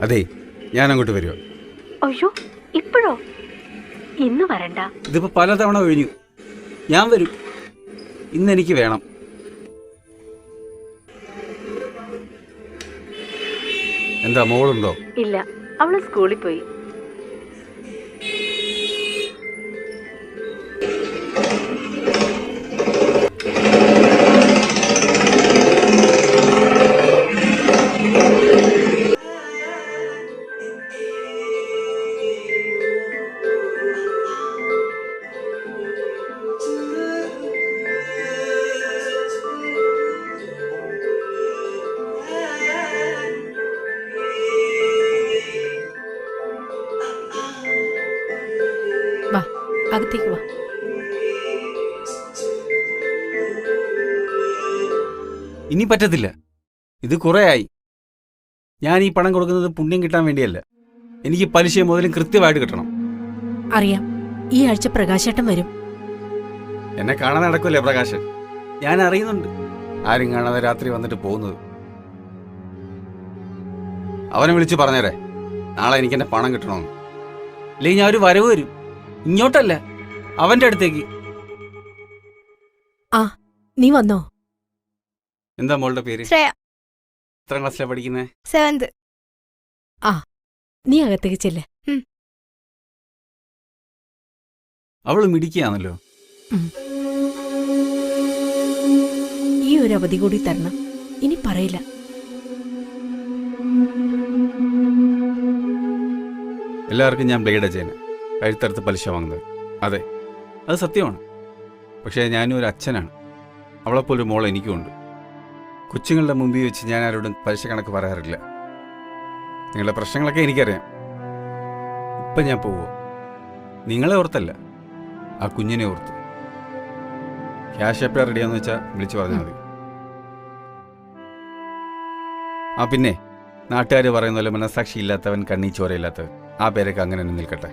അതെ, ഞാൻ അങ്ങോട്ട് വരുമോ? അയ്യോ, ഇപ്പോഴോ? ഇന്ന് വരണ്ട. ഇതിപ്പോ പലതവണ കഴിഞ്ഞു. ഞാൻ വരും. ഇന്ന് എനിക്ക് വേണം. എന്താ, മോളുണ്ടോ? ഇല്ല, അവള് സ്കൂളിൽ പോയി. വാ, അകത്തേക്ക് വാ. ഇനി പറ്റത്തില്ല. ഇത് കുറേ ആയി. ഞാൻ ഈ പണം കൊടുക്കുന്നത് പുണ്യം കിട്ടാൻ വേണ്ടിയല്ല. എനിക്ക് പലിശയും മുതലും കൃത്യമായിട്ട് കിട്ടണം. അറിയാം, ഈ ആഴ്ച പ്രകാശേട്ടൻ വരും. എന്നെ കാണാൻ നടക്കില്ലേ പ്രകാശൻ? ഞാൻ അറിയുന്നുണ്ട്. ആരും കാണാതെ രാത്രി വന്നിട്ട് പോകുന്നത്. അവനെ വിളിച്ച് പറഞ്ഞേരെ, നാളെ എനിക്ക് എന്റെ പണം കിട്ടണമെന്ന്. അല്ലെങ്കിൽ ഞാൻ ഒരു വരവ് വരും. ഇങ്ങോട്ടല്ല, അവന്റെ അടുത്തേക്ക്. ആ, നീ വന്നോ? എന്താ മോളുടെ പേര്? ശ്രേയ. എത്ര ക്ലാസ്സിലാണ് പഠിക്കുന്നത്? 7th. ആ, നീ അകത്തേക്ക് ചെല്ല്. അവള് മിടിക്കുകയാണല്ലോ. ഈ ഒരു അവധി കൂടി തരണം. ഇനി പറയില്ല. എല്ലാവർക്കും ഞാൻ ബ്ലേഡ് ചെയ്യുന്നത്, കഴുത്തറുത്ത് പലിശ വാങ്ങുന്നത്. അതെ, അത് സത്യമാണ്. പക്ഷേ ഞാനും ഒരു അച്ഛനാണ്. അവളെപ്പോലൊരു മോൾ എനിക്കുമുണ്ട്. കൊച്ചുങ്ങളുടെ മുമ്പിൽ വെച്ച് ഞാൻ ആരോടും പലിശ കണക്ക് പറയാറില്ല. നിങ്ങളുടെ പ്രശ്നങ്ങളൊക്കെ എനിക്കറിയാം. ഇപ്പം ഞാൻ പോവോ? നിങ്ങളെ ഓർത്തല്ല, ആ കുഞ്ഞിനെ ഓർത്ത്. ക്യാഷ് എപ്പോഴാണ് റെഡിയാന്ന് വെച്ചാൽ വിളിച്ചു പറഞ്ഞാൽ മതി. ആ പിന്നെ, നാട്ടുകാർ പറയുന്ന പോലെ മനസ്സാക്ഷി ഇല്ലാത്തവൻ കണ്ണീ ചോരയില്ലാത്തവൻ, ആ പേരൊക്കെ അങ്ങനെ തന്നെ നിൽക്കട്ടെ.